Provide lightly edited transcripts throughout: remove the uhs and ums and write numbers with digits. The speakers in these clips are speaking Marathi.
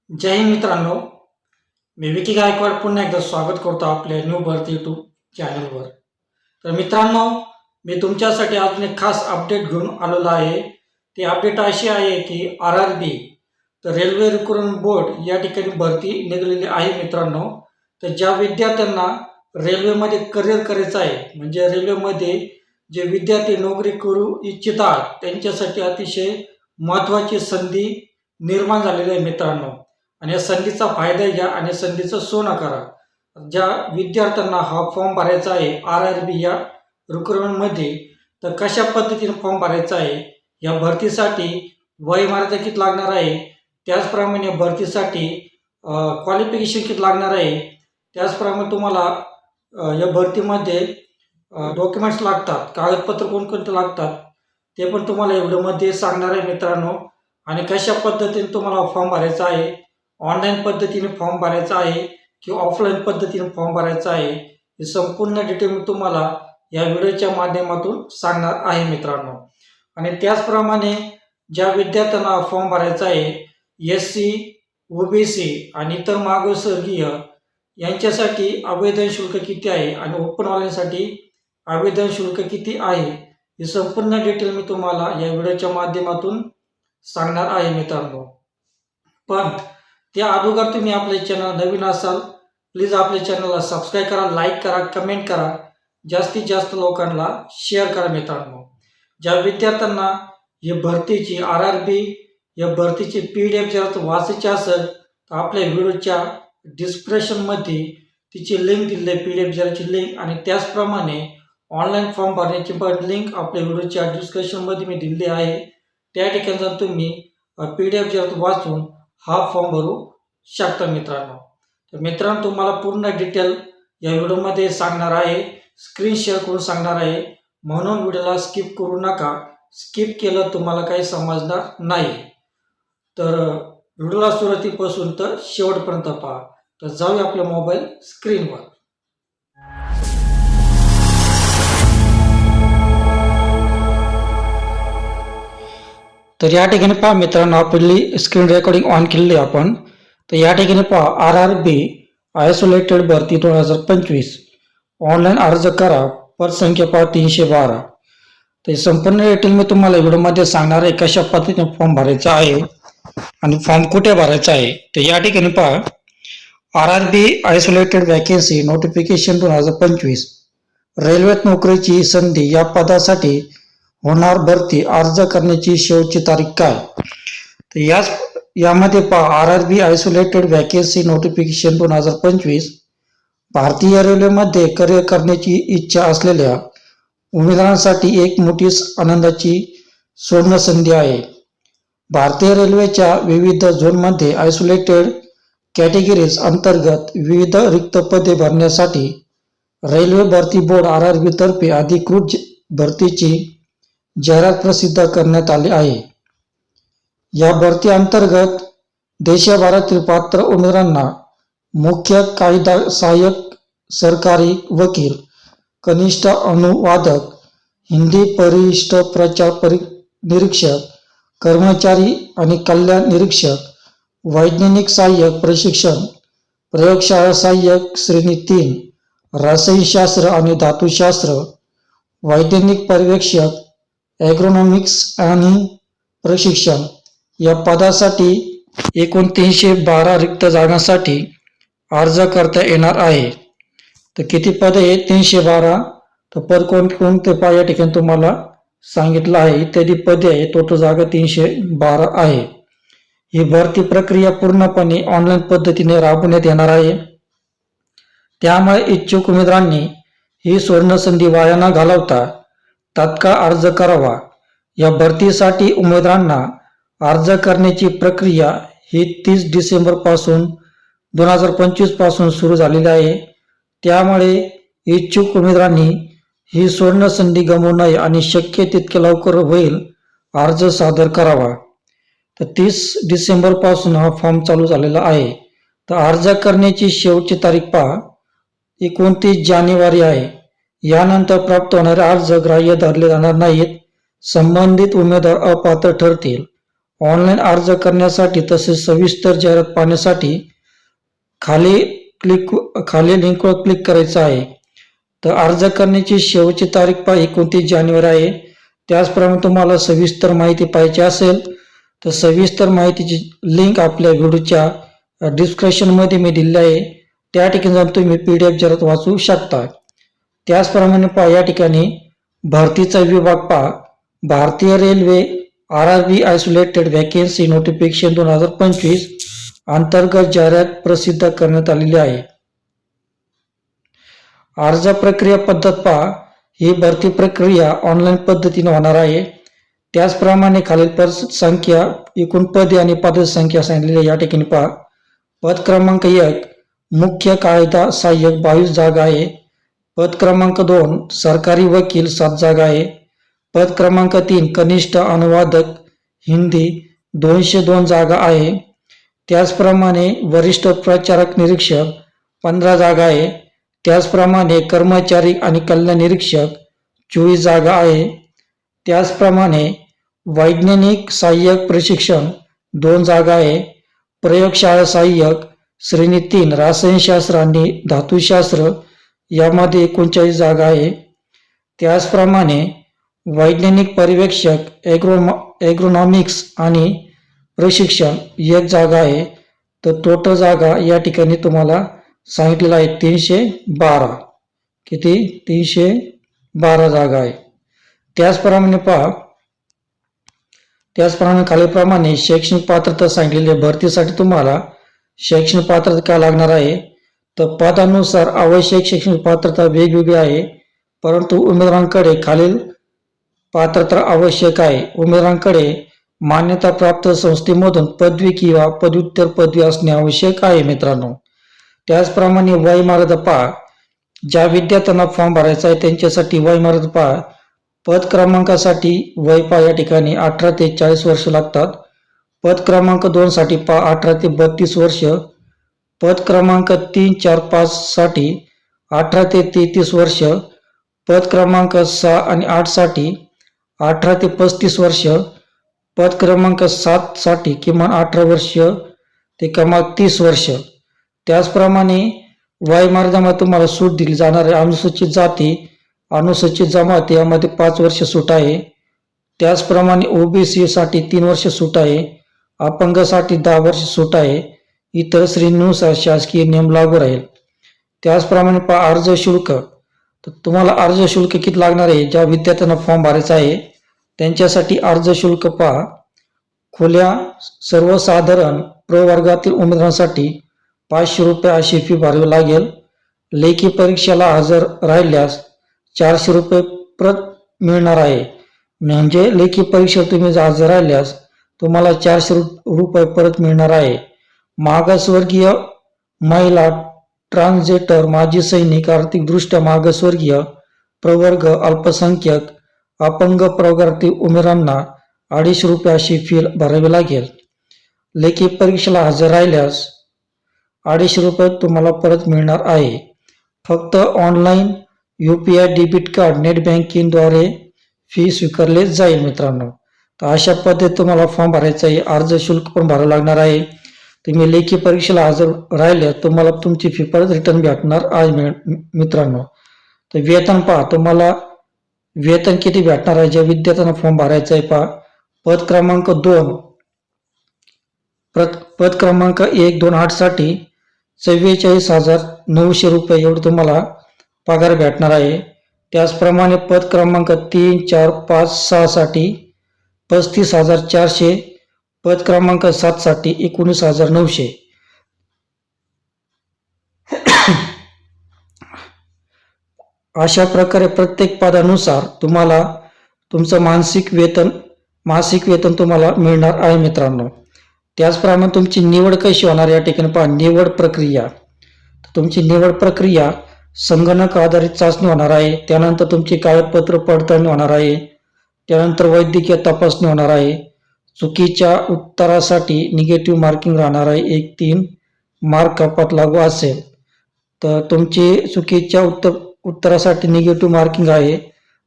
जय हिंद मित्रांनो, मी विकी गायकवाड पुन्हा एकदा स्वागत करतो आपल्या न्यू बर्थ यूट्यूब चॅनलवर. तर मित्रांनो, मी तुमच्यासाठी अजून एक खास अपडेट घेऊन आलेलो आहे. ती अपडेट अशी आहे की RRB तर रेल्वे रिक्रुटमेंट बोर्ड या ठिकाणी भरती निघालेली आहे मित्रांनो. तर ज्या विद्यार्थ्यांना रेल्वेमध्ये करिअर करायचं आहे, म्हणजे रेल्वेमध्ये जे विद्यार्थी नोकरी करू इच्छितात त्यांच्यासाठी अतिशय महत्त्वाची संधी निर्माण झालेली आहे मित्रांनो. आणि या संधीचा फायदा घ्या आणि संधीचं सोनं करा. ज्या विद्यार्थ्यांना हा फॉर्म भरायचा आहे RRB या रिक्रुटमेंटमध्ये, तर कशा पद्धतीने फॉर्म भरायचा आहे, या भरतीसाठी वय मर्यादा किती लागणार आहे, त्याचप्रमाणे भरतीसाठी क्वालिफिकेशन किती लागणार आहे, त्याचप्रमाणे तुम्हाला या भरतीमध्ये डॉक्युमेंट्स लागतात, कागदपत्र कोणकोणते लागतात ते पण तुम्हाला या व्हिडिओमध्ये सांगणार आहे मित्रांनो. आणि कशा पद्धतीने तुम्हाला फॉर्म भरायचा आहे, ऑनलाईन पद्धतीने फॉर्म भरायचा आहे किंवा ऑफलाईन पद्धतीने फॉर्म भरायचा आहे, हे संपूर्ण डिटेल मी तुम्हाला या व्हिडिओच्या माध्यमातून सांगणार आहे मित्रांनो. आणि त्याचप्रमाणे ज्या विद्यार्थ्यांना फॉर्म भरायचा आहे SC, OBC आणि इतर मागासवर्गीय यांच्यासाठी आवेदन शुल्क किती आहे आणि ओपनवाल्यांसाठी आवेदन शुल्क किती आहे, हे संपूर्ण डिटेल मी तुम्हाला या व्हिडिओच्या माध्यमातून सांगणार आहे मित्रांनो. पण त्या अगोदर तुम्ही आपले चॅनल नवीन असाल, प्लीज आपल्या चॅनलला सबस्क्राईब करा, लाईक करा, कमेंट करा, जास्तीत जास्त लोकांना शेअर करा मित्रांनो. ज्या विद्यार्थ्यांना ही भरतीची RRB या भरतीची PDF जर वाचायची असेल तर आपल्या व्हिडिओच्या डिस्क्रिप्शनमध्ये तिची लिंक दिली आहे, PDF जराची लिंक, आणि त्याचप्रमाणे ऑनलाईन फॉर्म भरण्याची पण लिंक आपल्या व्हिडिओच्या डिस्क्रिप्शनमध्ये मी दिली आहे. त्या ठिकाणी जाऊन तुम्ही PDF जर वाचून हा फॉर्म भरू शकता मित्रांनो. तर मित्रांनो, तुम्हाला पूर्ण डिटेल या व्हिडिओमध्ये सांगणार आहे, स्क्रीन शेअर करून सांगणार आहे, म्हणून व्हिडिओला स्किप करू नका. स्किप केलं तुम्हाला काही समजणार नाही. तर व्हिडिओला सुरुवातीपासून तर शेवटपर्यंत पहा. तर जाऊया आपल्या मोबाईल स्क्रीनवर. तर या ठिकाणी पहा मित्रांनो, आपली स्क्रीन रेकॉर्डिंग ऑन केलेली आहे आपण. तर या ठिकाणी पहा, RRB आयसोलेटेड भरती 2025 ऑनलाईन अर्ज करा, पद संख्या पहा 312. तर संपूर्ण डिटेल मी तुम्हाला व्हिडिओमध्ये सांगणार आहे कशा पद्धतीने फॉर्म भरायचा आहे आणि फॉर्म कुठे भरायचा आहे. तर या ठिकाणी पहा, RRB आयसोलेटेड वॅकेन्सी नोटिफिकेशन 2025 रेल्वेत नोकरीची संधी या पदासाठी होणार भरती, अर्ज करण्याची शेवटची तारीख काय. तर यामध्ये पहा, RRB आयसोलेटेड वॅकेन्सी नोटिफिकेशन 2025 भारतीय रेल्वेमध्ये करिअर करण्याची इच्छा असलेल्या उमेदवारांसाठी एक मोठी आनंदाची सुवर्ण संधी आहे. भारतीय रेल्वेच्या विविध झोनमध्ये आयसोलेटेड कॅटेगरीज अंतर्गत विविध रिक्त पदे भरण्यासाठी रेल्वे भरती बोर्ड RRB तर्फे अधिकृत भरतीची जाहिरात प्रसिद्ध करण्यात आली आहे. या भरती अंतर्गत देशभरातील पात्र उमेदवारांना मुख्य कायदा सहाय्यक, सरकारी वकील, कनिष्ठ अनुवादक, हिंदी परिशिष्ट प्रचार निरीक्षक, कर्मचारी आणि कल्याण निरीक्षक, वैज्ञानिक सहाय्यक प्रशिक्षण, प्रयोगशाळा सहाय्यक श्रेणी 3, रसायनशास्त्र आणि धातुशास्त्र, वैज्ञानिक पर्यवेक्षक, ॲग्रोनॉमिक्स आणि प्रशिक्षण या पदासाठी एकूण 312 रिक्त जागांसाठी अर्ज करता येणार आहे. तर किती पद आहे? 312. तर पद कोणते पा या ठिकाणी तुम्हाला सांगितलं आहे. इत्यादी पदे आहे, टोटल जागा 312 आहे. ही भरती प्रक्रिया पूर्णपणे ऑनलाईन पद्धतीने राबवण्यात येणार आहे. त्यामुळे इच्छुक उमेदवारांनी ही सुवर्ण संधी वाया न घालवता तात्काळ अर्ज करावा. या भरतीसाठी उमेदवारांना अर्ज करण्याची प्रक्रिया ही 30 डिसेंबर 2025 पासून सुरू झालेली आहे. त्यामुळे इच्छुक उमेदवारांनी ही सुवर्ण संधी गमावू नये आणि शक्य तितके लवकर होईल अर्ज सादर करावा. तर 30 डिसेंबर पासून हा फॉर्म चालू झालेला आहे. तर अर्ज करण्याची शेवटची तारीख पहा 29 जानेवारी आहे. यानंतर प्राप्त होणारे अर्ज ग्राह्य धरले जाणार नाहीत. संबंधित उमेदवार अपात्र ठरतील. ऑनलाईन अर्ज करण्यासाठी तसेच सविस्तर जाहिरात पाहण्यासाठी खाली लिंकवर क्लिक करायचं आहे. तर अर्ज करण्याची शेवटची तारीख 29 जानेवारी आहे. त्याचप्रमाणे तुम्हाला सविस्तर माहिती पाहिजे असेल तर सविस्तर माहितीची लिंक आपल्या व्हिडिओच्या डिस्क्रिप्शनमध्ये मी दिली आहे. त्या ठिकाणी जाऊन तुम्ही PDF जाहिरात वाचू शकता. त्याचप्रमाणे या ठिकाणी भरतीचा विभाग भारतीय रेल्वे RRB आयसोलेटेड व्हॅकेन्सी नोटिफिकेशन 2025 अंतर्गत जाहिरात प्रसिद्ध करण्यात आलेली आहे. अर्ज प्रक्रिया पद्धत ही भरती प्रक्रिया ऑनलाईन पद्धतीने होणार आहे. त्याचप्रमाणे खालील पद संख्या एकूण पदे आणि पदाची संख्या सांगितलेली या ठिकाणी पद क्रमांक 1 मुख्य कायदा सहाय्यक 22 जागा आहे. पद क्रमांक 2 सरकारी वकील 7 जागा आहे. पद क्रमांक 3 कनिष्ठ अनुवादक हिंदी 202 जागा आहे. त्याचप्रमाणे वरिष्ठ प्रचारक निरीक्षक 15 जागा आहे. त्याचप्रमाणे कर्मचारी आणि कल्याण निरीक्षक 24 जागा आहे. त्याचप्रमाणे वैज्ञानिक सहाय्यक प्रशिक्षण 2 जागा आहे. प्रयोगशाळा सहाय्यक श्रेणी 3 रसायनशास्त्र आणि धातुशास्त्र यामध्ये 39 जागा आहे. त्याचप्रमाणे वैज्ञानिक पर्यवेक्षक ॲग्रोनॉमिक्स आणि प्रशिक्षण 1 जागा आहे. तर टोटल जागा या ठिकाणी तुम्हाला सांगितलेलं आहे 312. किती? 312 जागा आहे. त्याचप्रमाणे खालीलप्रमाणे शैक्षणिक पात्रता सांगितलेली आहे. भरतीसाठी तुम्हाला शैक्षणिक पात्रता काय लागणार आहे तर पदानुसार आवश्यक शैक्षणिक पात्रता वेगवेगळी आहे, परंतु उमेदवारांकडे खालील पात्रता आवश्यक आहे. उमेदवारांकडे मान्यताप्राप्त संस्थेमधून पदवी किंवा पदव्युत्तर पदवी असणे आवश्यक आहे मित्रांनो. त्याचप्रमाणे वयमर्यादा ज्या विद्यार्थ्यांना फॉर्म भरायचा आहे त्यांच्यासाठी वयमर्यादा पद क्रमांकासाठी वय या ठिकाणी 18 ते 40 वर्ष लागतात. पद क्रमांक 2 साठी 18 ते 32 वर्ष. पद क्रमांक 3, 4, 5 साठी 18 ते 33 वर्ष. पद क्रमांक 6 आणि 8 साठी 18 ते 35 वर्ष. पद क्रमांक 7 साठी किमान 18 वर्ष ते कमाल 30 वर्ष. त्याचप्रमाणे वयमर्यादेमध्ये तुम्हाला सूट दिली जाणार आहे. अनुसूचित जाती, अनुसूचित जमात यामध्ये 5 वर्ष सूट आहे. त्याचप्रमाणे OBC साठी 3 वर्ष सूट आहे. अपंगासाठी 10 वर्ष सूट आहे. इतर श्रेणीनुसार शासकीय नियम लागू राहील. त्याचप्रमाणे अर्ज शुल्क. तर तुम्हाला अर्ज शुल्क किती लागणार आहे? ज्या विद्यार्थ्यांना फॉर्म भरायचा आहे त्यांच्यासाठी अर्ज शुल्क खुल्या सर्वसाधारण प्रवर्गातील उमेदवारांसाठी 500 रुपये अशी फी भरावी लागेल. लेखी परीक्षेला हजर राहिल्यास 400 रुपये प्रत मिळणार आहे. म्हणजे लेखी परीक्षा तुम्ही हजर राहिल्यास तुम्हाला 400 रुपये परत मिळणार आहे. मागासवर्गीय महिला, ट्रान्सजेंडर, माजी सैनिक, आर्थिकदृष्ट्या मागासवर्गीय प्रवर्ग, अल्पसंख्याक, अपंग प्रवर्गातील उमेदवारांना 250 रुपये अशी फी भरावी लागेल. लेखी परीक्षेला हजर राहिल्यास 250 रुपये तुम्हाला परत मिळणार आहे. फक्त online UPI debit card, net बँकिंगद्वारे फी स्वीकारले जाईल मित्रांनो. तर अशा पद्धतीत तुम्हाला फॉर्म भरायचा आहे. अर्ज शुल्क पण भरावं लागणार आहे. तुम्ही लेखी परीक्षेला हजर राहिले तुम्हाला तुमची फी परत रिटर्न भेटणार आहे मित्रांनो. तर वेतन तुम्हाला वेतन किती भेटणार आहे ज्या विद्यार्थ्यांना फॉर्म भरायचा आहे पद क्रमांक 2 पद क्रमांक 1, 2, 8 साठी 44,900 रुपये एवढं तुम्हाला पगार भेटणार आहे. त्याचप्रमाणे पद क्रमांक 3, 4, 5, 6 साठी 35,400. पद क्रमांक 7 साठी 19,900. अशा प्रकारे प्रत्येक पदानुसार तुम्हाला तुमचं मासिक वेतन तुम्हाला मिळणार आहे मित्रांनो. त्याचप्रमाणे तुमची निवड कशी होणार या ठिकाणी निवड प्रक्रिया. तुमची निवड प्रक्रिया संगणक आधारित चाचणी होणार आहे. त्यानंतर तुमची कागदपत्र पडताळणी होणार आहे. त्यानंतर वैद्यकीय तपासणी होणार आहे. चुकीच्या उत्तरासाठी निगेटिव्ह मार्किंग राहणार आहे. 1-3 मार्क कपात लागू असेल तर तुमची चुकीच्या उत्तरासाठी निगेटिव्ह मार्किंग आहे.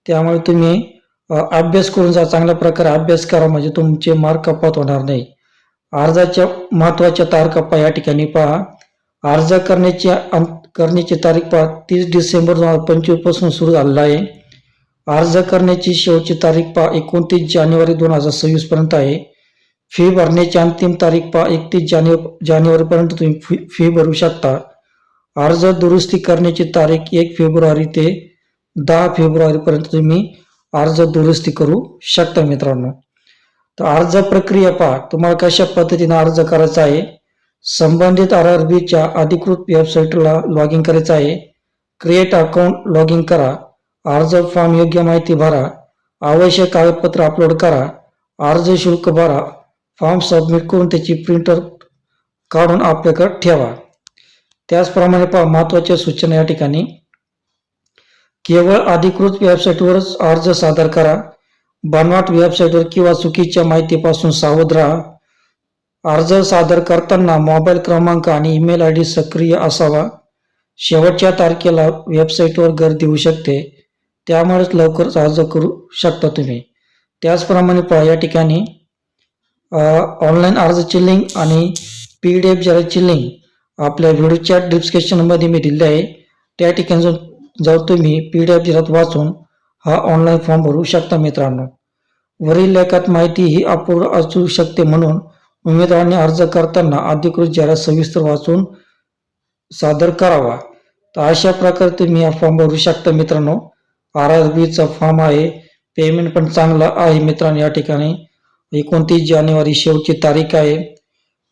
त्यामुळे तुम्ही अभ्यास करून जा, चांगल्या प्रकारे अभ्यास करा म्हणजे तुमचे मार्क कपात होणार नाही. अर्जाच्या महत्त्वाच्या तारखा पहा या ठिकाणी पहा. अर्ज करण्याची तारीख पहा 30 डिसेंबर 2025 पासून सुरू झालेला आहे. अर्ज करण्याची शेवटची तारीख पहा 29 जानेवारी 2026 पर्यंत आहे. फी भरण्याची अंतिम तारीख पहा 31 जानेवारी पर्यंत तुम्ही फी भरू शकता. अर्ज दुरुस्ती करण्याची तारीख 1 फेब्रुवारी ते 10 फेब्रुवारी पर्यंत तुम्ही अर्ज दुरुस्ती करू शकता मित्रांनो. तर अर्ज प्रक्रिया पहा, तुम्हाला कशा पद्धतीने अर्ज करायचा आहे. संबंधित RRBच्या अधिकृत वेबसाईटला लॉग इन करायचं आहे. क्रिएट अकाउंट लॉग इन करा. अर्ज फॉर्म योग्य माहिती भरा. आवश्यक कागदपत्र अपलोड करा. अर्ज शुल्क भरा. फॉर्म सबमिट करून त्याची प्रिंटर काढून आपल्याकडे ठेवा. त्याचप्रमाणे पहा महत्त्वाच्या सूचना या ठिकाणी. केवळ अधिकृत वेबसाईटवरच अर्ज सादर करा. बनावट वेबसाईटवर किंवा चुकीच्या माहितीपासून सावध राहा. अर्ज सादर करताना मोबाईल क्रमांक आणि ईमेल ID सक्रिय असावा. शेवटच्या तारखेला वेबसाईटवर गर्दी होऊ शकते, त्यामुळेच लवकरच अर्ज करू शकता तुम्ही. त्याचप्रमाणे पहा या ठिकाणी ऑनलाईन अर्जाची लिंक आणि PDF जराची लिंक आपल्या व्हिडिओच्या डिस्क्रिप्शनमध्ये मी दिली आहे. त्या ठिकाणी जाऊन तुम्ही PDF जरात वाचून हा ऑनलाईन फॉर्म भरू शकता मित्रांनो. वरील लेखात माहिती ही अपूर्ण असू शकते, म्हणून उमेदवारांनी अर्ज करताना अधिकृत जाहिरात सविस्तर वाचून सादर करावा. तर अशा प्रकारे तुम्ही हा फॉर्म भरू शकता मित्रांनो. RRBचा फॉर्म आहे. पेमेंट पण चांगला आहे मित्रांनो. या ठिकाणी 29 जानेवारी शेवटची तारीख आहे.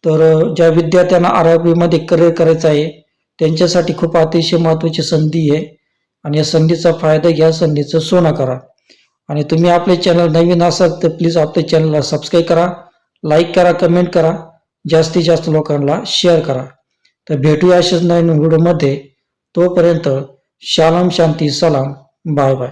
तर ज्या विद्यार्थ्यांना RRBमध्ये करिअर करायचं आहे त्यांच्यासाठी खूप अतिशय महत्त्वाची संधी आहे आणि या संधीचा फायदा घ्या, संधीचं सोनं करा. आणि तुम्ही आपले चॅनल नवीन असाल तर प्लीज आपल्या चॅनलला सबस्क्राईब करा, लाईक करा, कमेंट करा, जास्तीत जास्त लोकांना शेअर करा. तर भेटूया अशाच नवीन व्हिडिओमध्ये. तोपर्यंत शालोम, शांती, सलाम, बाय बाय.